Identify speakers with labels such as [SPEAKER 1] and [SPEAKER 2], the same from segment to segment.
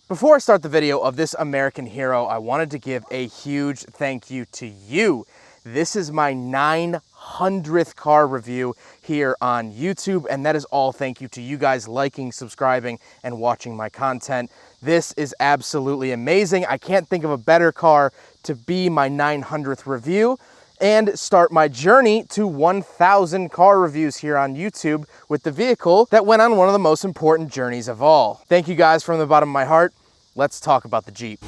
[SPEAKER 1] Before I start the video of this American hero, I wanted to give a huge thank you to you. This is my 900th car review here on YouTube, and that is all thank you to you guys liking, subscribing, and watching my content. This is absolutely amazing. I can't think of a better car to be my 900th review and start my journey to 1,000 car reviews here on YouTube with the vehicle that went on one of the most important journeys of all. Thank you guys from the bottom of my heart. Let's talk about the Jeep.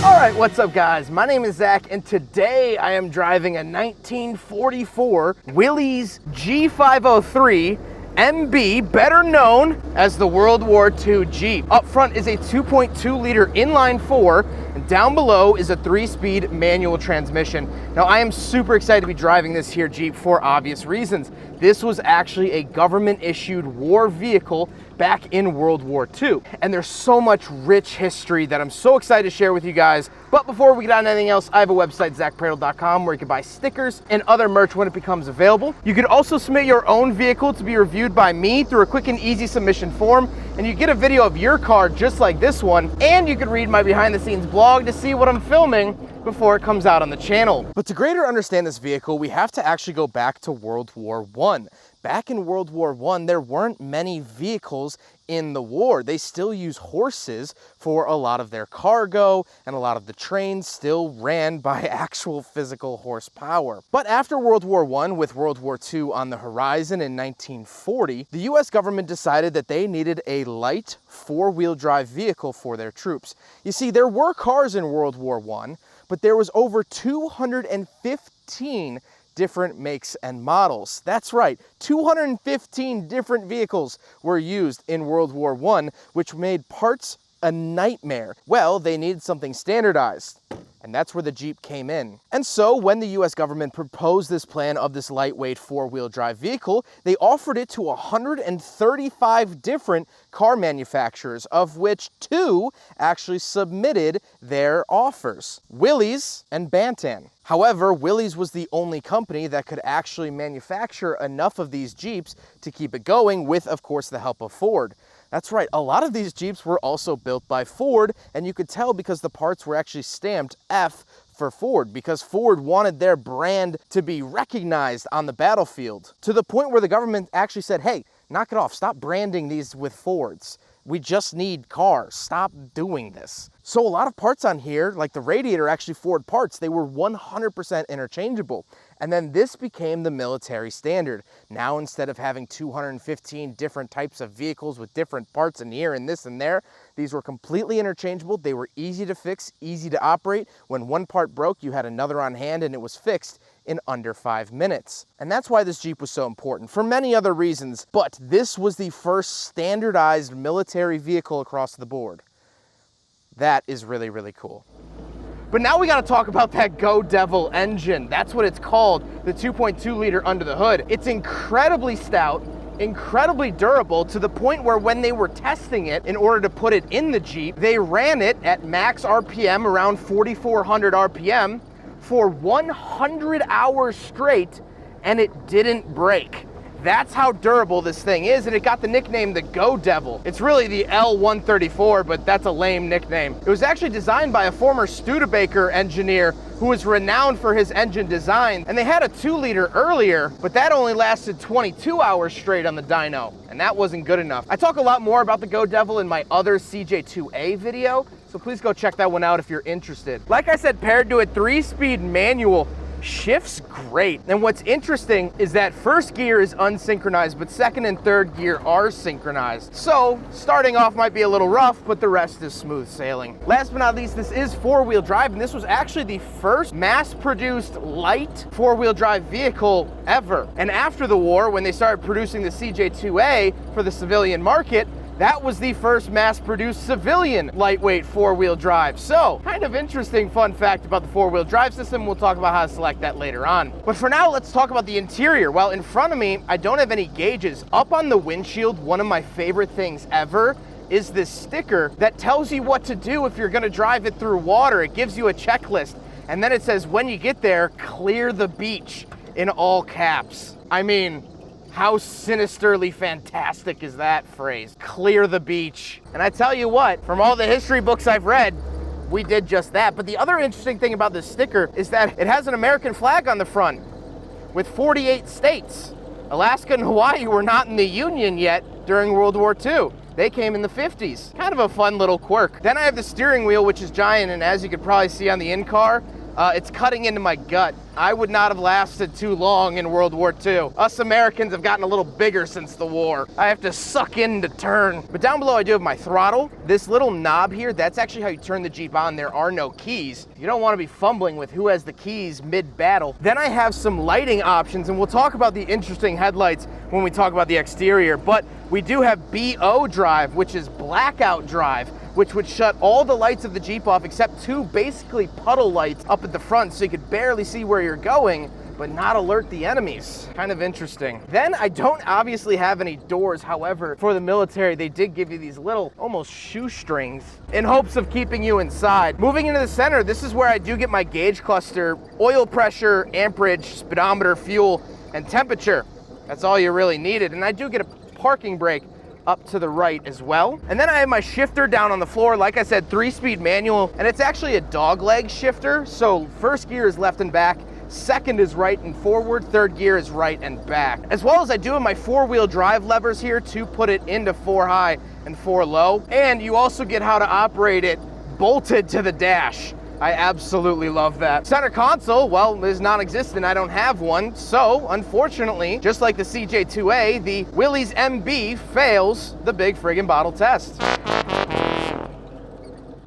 [SPEAKER 1] All right, what's up guys? My name is Zach, and today I am driving a 1944 Willys G503 MB, better known as the World War II Jeep. Up front is a 2.2 liter inline four, and down below is a 3-speed manual transmission. Now I am super excited to be driving this here Jeep for obvious reasons. This was actually a government issued war vehicle back in World War II. And there's so much rich history that I'm so excited to share with you guys. But before we get on to anything else, I have a website, zackpraedel.com, where you can buy stickers and other merch when it becomes available. You could also submit your own vehicle to be reviewed by me through a quick and easy submission form, and you get a video of your car just like this one, and you can read my behind the scenes blog to see what I'm filming before it comes out on the channel. But to greater understand this vehicle, we have to actually go back to World War I. Back in World War I, there weren't many vehicles in the war. They still use horses for a lot of their cargo, and a lot of the trains still ran by actual physical horsepower. But after World War I, with World War II on the horizon in 1940, the US government decided that they needed a light four-wheel drive vehicle for their troops. You see, there were cars in World War I, but there was over 215 different makes and models. That's right, 215 different vehicles were used in World War I, which made parts a nightmare. Well, they needed something standardized, and that's where the Jeep came in. And so when the US government proposed this plan of this lightweight four-wheel drive vehicle, they offered it to 135 different car manufacturers, of which 2 actually submitted their offers: Willys and Bantam. However, Willys was the only company that could actually manufacture enough of these Jeeps to keep it going, with, of course, the help of Ford. That's right, a lot of these Jeeps were also built by Ford, and you could tell because the parts were actually stamped F for Ford, because Ford wanted their brand to be recognized on the battlefield, to the point where the government actually said, hey, knock it off, stop branding these with Fords. We just need cars, stop doing this. So a lot of parts on here, like the radiator, actually Ford parts, they were 100% interchangeable. And then this became the military standard. Now, instead of having 215 different types of vehicles with different parts in here and this and there, these were completely interchangeable. They were easy to fix, easy to operate. When one part broke, you had another on hand and it was fixed in under 5 minutes. And that's why this Jeep was so important, for many other reasons, but this was the first standardized military vehicle across the board. That is really, really cool. But now we gotta talk about that Go Devil engine. That's what it's called, the 2.2 liter under the hood. It's incredibly stout, incredibly durable, to the point where when they were testing it in order to put it in the Jeep, they ran it at max RPM, around 4,400 RPM, for 100 hours straight, and it didn't break. That's how durable this thing is, and it got the nickname the Go Devil. It's really the L134, but that's a lame nickname. It was actually designed by a former Studebaker engineer who was renowned for his engine design, and they had a 2 liter earlier, but that only lasted 22 hours straight on the dyno, and that wasn't good enough. I talk a lot more about the Go Devil in my other CJ2A video, so please go check that one out if you're interested. Like I said, paired to a 3-speed manual, shifts great. And what's interesting is that first gear is unsynchronized, but second and third gear are synchronized. So starting off might be a little rough, but the rest is smooth sailing. Last but not least, this is 4-wheel drive, and this was actually the first mass-produced light 4-wheel drive vehicle ever. And after the war, when they started producing the CJ2A for the civilian market, that was the first mass-produced civilian lightweight 4-wheel drive. So, kind of interesting fun fact about the 4-wheel drive system. We'll talk about how to select that later on. But for now, let's talk about the interior. Well, in front of me, I don't have any gauges. Up on the windshield, one of my favorite things ever is this sticker that tells you what to do if you're gonna drive it through water. It gives you a checklist. And then it says, when you get there, clear the beach in all caps. I mean, how sinisterly fantastic is that phrase? Clear the beach. And I tell you what, from all the history books I've read, we did just that. But the other interesting thing about this sticker is that it has an American flag on the front with 48 states. Alaska and Hawaii were not in the Union yet during World War II. They came in the 50s. Kind of a fun little quirk. Then I have the steering wheel, which is giant, and as you can probably see on the in-car, it's cutting into my gut. I would not have lasted too long in World War II. Us Americans have gotten a little bigger since the war. I have to suck in to turn. But down below I do have my throttle. This little knob here, that's actually how you turn the Jeep on. There are no keys. You don't want to be fumbling with who has the keys mid-battle. Then I have some lighting options, and we'll talk about the interesting headlights when we talk about the exterior. But we do have BO drive, which is blackout drive, which would shut all the lights of the Jeep off except two basically puddle lights up at the front, so you could barely see where you're going, but not alert the enemies. Kind of interesting. Then I don't obviously have any doors. However, for the military, they did give you these little almost shoestrings in hopes of keeping you inside. Moving into the center, this is where I do get my gauge cluster, oil pressure, amperage, speedometer, fuel, and temperature. That's all you really needed. And I do get a parking brake up to the right as well. And then I have my shifter down on the floor. Like I said, 3-speed manual, and it's actually a dog leg shifter. So first gear is left and back, second is right and forward, third gear is right and back. As well as I do have my 4-wheel drive levers here to put it into 4 high and 4 low. And you also get how to operate it bolted to the dash. I absolutely love that. Center console, well, is non-existent. I don't have one. So, unfortunately, just like the CJ2A, the Willys MB fails the big friggin' bottle test.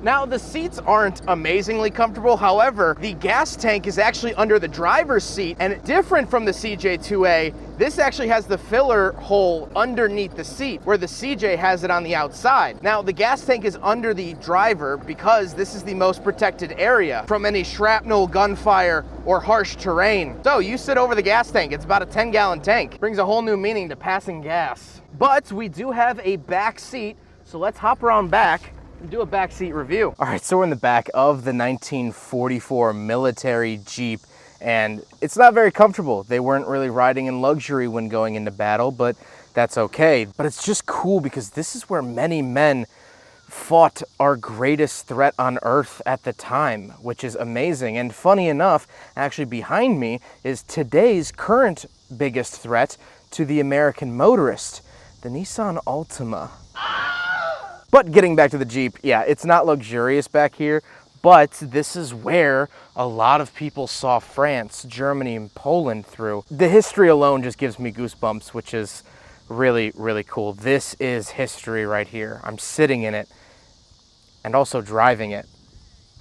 [SPEAKER 1] Now, the seats aren't amazingly comfortable. However, the gas tank is actually under the driver's seat, and different from the CJ2A, this actually has the filler hole underneath the seat, where the CJ has it on the outside. Now, the gas tank is under the driver because this is the most protected area from any shrapnel, gunfire, or harsh terrain. So, you sit over the gas tank. It's about a 10-gallon tank. Brings a whole new meaning to passing gas. But we do have a back seat, so let's hop around back and do a backseat review. All right, so we're in the back of the 1944 military Jeep, and it's not very comfortable. They weren't really riding in luxury when going into battle, but that's okay. But it's just cool because this is where many men fought our greatest threat on Earth at the time, which is amazing. And funny enough, actually behind me is today's current biggest threat to the American motorist, the Nissan Altima. But getting back to the Jeep, yeah, it's not luxurious back here, but this is where a lot of people saw France, Germany, and Poland through. The history alone just gives me goosebumps, which is really, really cool. This is history right here. I'm sitting in it and also driving it.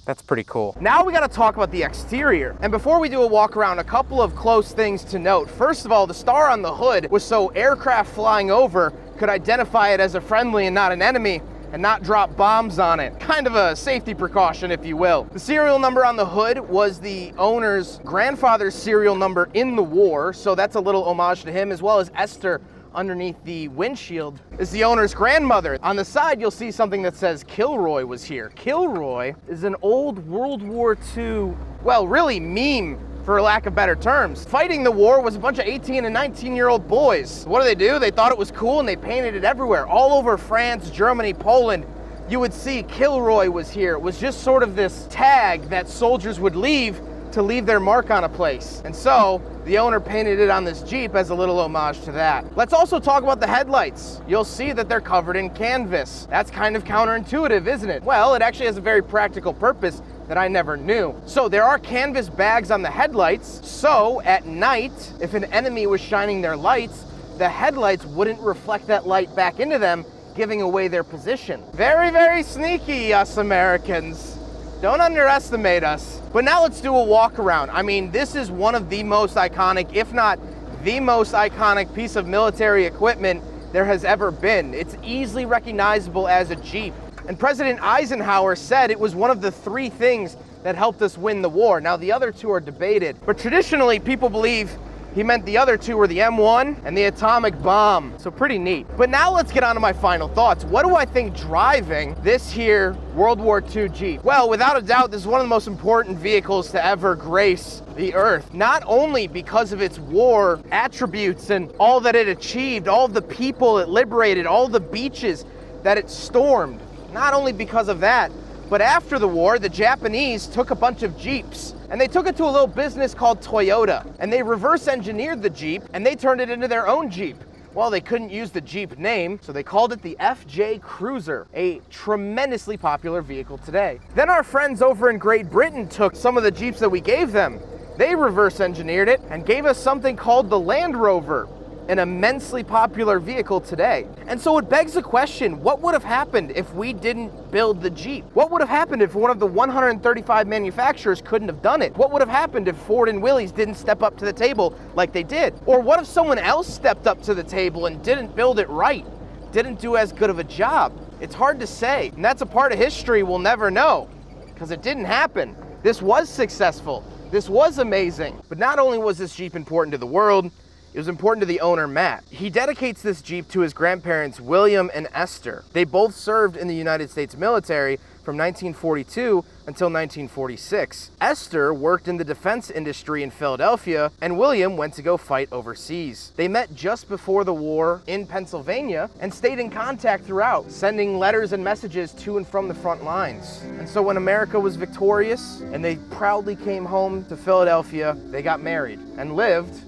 [SPEAKER 1] That's pretty cool. Now we gotta talk about the exterior. And before we do a walk around, a couple of close things to note. First of all, the star on the hood was so aircraft flying over could identify it as a friendly and not an enemy, and not drop bombs on it. Kind of a safety precaution, if you will. The serial number on the hood was the owner's grandfather's serial number in the war, so that's a little homage to him, as well as Esther underneath the windshield is the owner's grandmother. On the side, you'll see something that says Kilroy was here. Kilroy is an old World War II, well, really meme, for lack of better terms. Fighting the war was a bunch of 18 and 19-year-old boys. What do? They thought it was cool and they painted it everywhere. All over France, Germany, Poland, you would see Kilroy was here. It was just sort of this tag that soldiers would leave to leave their mark on a place. And so the owner painted it on this Jeep as a little homage to that. Let's also talk about the headlights. You'll see that they're covered in canvas. That's kind of counterintuitive, isn't it? Well, it actually has a very practical purpose that I never knew. So there are canvas bags on the headlights, so at night, if an enemy was shining their lights, the headlights wouldn't reflect that light back into them, giving away their position. Very, very sneaky, us Americans. Don't underestimate us. But now let's do a walk around. I mean, this is one of the most iconic, if not the most iconic piece of military equipment there has ever been. It's easily recognizable as a Jeep. And President Eisenhower said it was one of the 3 things that helped us win the war. Now, the other 2 are debated, but traditionally people believe He meant the other two were the M1 and the atomic bomb. So pretty neat. But now let's get on to my final thoughts. What do I think driving this here World War II Jeep? Well, without a doubt, this is one of the most important vehicles to ever grace the earth. Not only because of its war attributes and all that it achieved, all of the people it liberated, all the beaches that it stormed. Not only because of that, but after the war, the Japanese took a bunch of Jeeps and they took it to a little business called Toyota, and they reverse engineered the Jeep and they turned it into their own Jeep. Well, they couldn't use the Jeep name, so they called it the FJ Cruiser, a tremendously popular vehicle today. Then our friends over in Great Britain took some of the Jeeps that we gave them. They reverse engineered it and gave us something called the Land Rover, an immensely popular vehicle today. And so it begs the question, what would have happened if we didn't build the Jeep? What would have happened if one of the 135 manufacturers couldn't have done it? What would have happened if Ford and Willys didn't step up to the table like they did? Or what if someone else stepped up to the table and didn't build it right? Didn't do as good of a job? It's hard to say, and that's a part of history we'll never know, because it didn't happen. This was successful. This was amazing. But not only was this Jeep important to the world, it was important to the owner, Matt. He dedicates this Jeep to his grandparents, William and Esther. They both served in the United States military from 1942 until 1946. Esther worked in the defense industry in Philadelphia, and William went to go fight overseas. They met just before the war in Pennsylvania and stayed in contact throughout, sending letters and messages to and from the front lines. And so when America was victorious and they proudly came home to Philadelphia, they got married and lived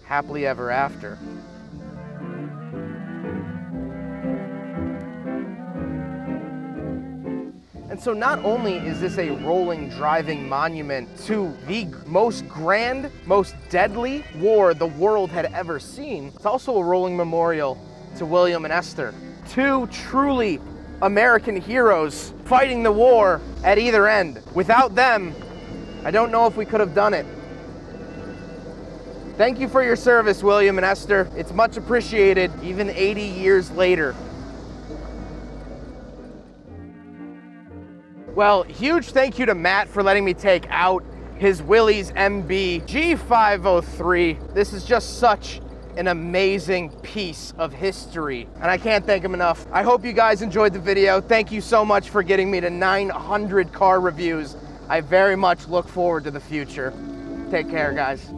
[SPEAKER 1] happily ever after. And so not only is this a rolling, driving monument to the most grand, most deadly war the world had ever seen, it's also a rolling memorial to William and Esther, two truly American heroes fighting the war at either end. Without them, I don't know if we could have done it. Thank you for your service, William and Esther. It's much appreciated, even 80 years later. Well, huge thank you to Matt for letting me take out his Willys MB G503. This is just such an amazing piece of history, and I can't thank him enough. I hope you guys enjoyed the video. Thank you so much for getting me to 900 car reviews. I very much look forward to the future. Take care, guys.